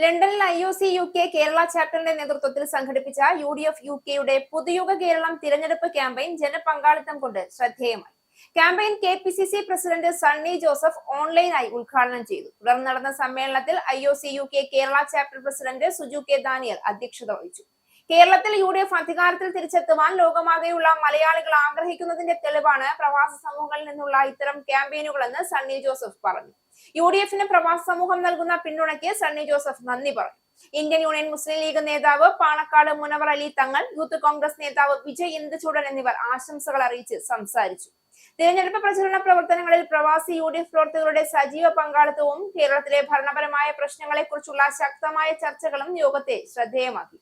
ലണ്ടനിൽ IOC UK Kerala ചാപ്റ്ററിന്റെ നേതൃത്വത്തിൽ സംഘടിപ്പിച്ച UDF UKയുടെ പുതുയുഗ കേരളം തിരഞ്ഞെടുപ്പ് ക്യാമ്പയിൻ ജനപങ്കാളിത്തം കൊണ്ട് ശ്രദ്ധേയമായി. Campaign KPCC president Sunny Joseph ഓൺലൈനായി ഉദ്ഘാടനം ചെയ്തു. തുടർന്ന് നടന്ന സമ്മേളനത്തിൽ IOC UK Kerala chapter president Suju K Daniel അധ്യക്ഷത വഹിച്ചു. കേരളത്തിൽ UDF അധികാരത്തിൽ തിരിച്ചെത്തുവാൻ ലോകമാകെയുള്ള മലയാളികൾ ആഗ്രഹിക്കുന്നതിന്റെ തെളിവാണ് പ്രവാസ സമൂഹങ്ങളിൽ നിന്നുള്ള ഇത്തരം ക്യാമ്പയിനുകളെന്ന് സണ്ണി ജോസഫ് പറഞ്ഞു. UDFന് പ്രവാസ സമൂഹം നൽകുന്ന പിന്തുണയ്ക്ക് സണ്ണി ജോസഫ് നന്ദി പറഞ്ഞു. ഇന്ത്യൻ യൂണിയൻ മുസ്ലിം ലീഗ് നേതാവ് പാണക്കാട് മുനവർ അലി തങ്ങൾ, യൂത്ത് കോൺഗ്രസ് നേതാവ് വിജയ് ഇന്ദുചൂടൻ എന്നിവർ ആശംസകൾ അറിയിച്ച് സംസാരിച്ചു. തിരഞ്ഞെടുപ്പ് പ്രചരണ പ്രവർത്തനങ്ങളിൽ പ്രവാസി UDF പ്രവർത്തകരുടെ സജീവ പങ്കാളിത്തവും കേരളത്തിലെ ഭരണപരമായ പ്രശ്നങ്ങളെക്കുറിച്ചുള്ള ശക്തമായ ചർച്ചകളും യോഗത്തെ ശ്രദ്ധേയമാക്കി.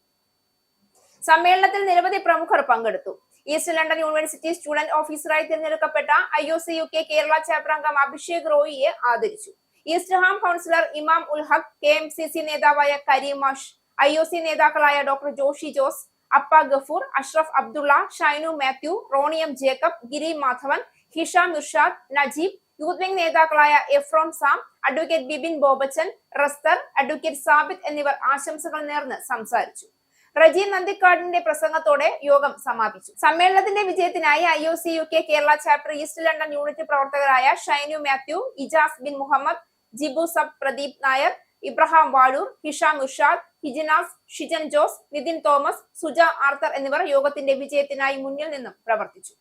സമ്മേളനത്തിൽ നിരവധി പ്രമുഖർ പങ്കെടുത്തു. ഈസ്റ്റ് ലണ്ടൻ യൂണിവേഴ്സിറ്റി സ്റ്റുഡന്റ് ഓഫീസറായി തിരഞ്ഞെടുക്കപ്പെട്ട IOC UK കേരള ചാപ്റ്റർ അംഗം അഭിഷേക് റോയിയെ ആദരിച്ചു. ഈസ്റ്റ് ഹാം കൗൺസിലർ ഇമാം ഉൽ ഹഖ്, KMCC നേതാവായ കരീം മാഷ്, IOC നേതാക്കളായ ഡോക്ടർ ജോഷി ജോസ്, അപ്പ ഗഫൂർ, അഷ്റഫ് അബ്ദുള്ള, ഷൈനു മാത്യു, റോണിയം ജേക്കബ്, ഗിരി മാധവൻ, ഹിഷാം ഇർഷാദ്, നജീബ്, യൂത്ത് വിംഗ് നേതാക്കളായ എഫ്രോം സാം, അഡ്വക്കേറ്റ് ബിബിൻ ബോബച്ചൻ, റസ്തർ, അഡ്വക്കേറ്റ് സാബിത് എന്നിവർ ആശംസകൾ നേർന്ന് സംസാരിച്ചു. റജി നന്ദിക്കാടിന്റെ പ്രസംഗത്തോടെ യോഗം സമാപിച്ചു. സമ്മേളനത്തിന്റെ വിജയത്തിനായി IOC UK Kerala chapter east London unit പ്രവർത്തകരായ ഷൈനു മാത്യു, ഇജാസ് ബിൻ മുഹമ്മദ്, ജിബു സബ്, പ്രദീപ് നായർ, ഇബ്രഹാം വാഴൂർ, ഹിഷാം ഇർഷാദ്, ഹിജിനാസ്, ഷിജൻ ജോസ്, നിതിൻ തോമസ്, സുജ ആർത്തർ എന്നിവർ യോഗത്തിന്റെ വിജയത്തിനായി മുന്നിൽ നിന്നും പ്രവർത്തിച്ചു.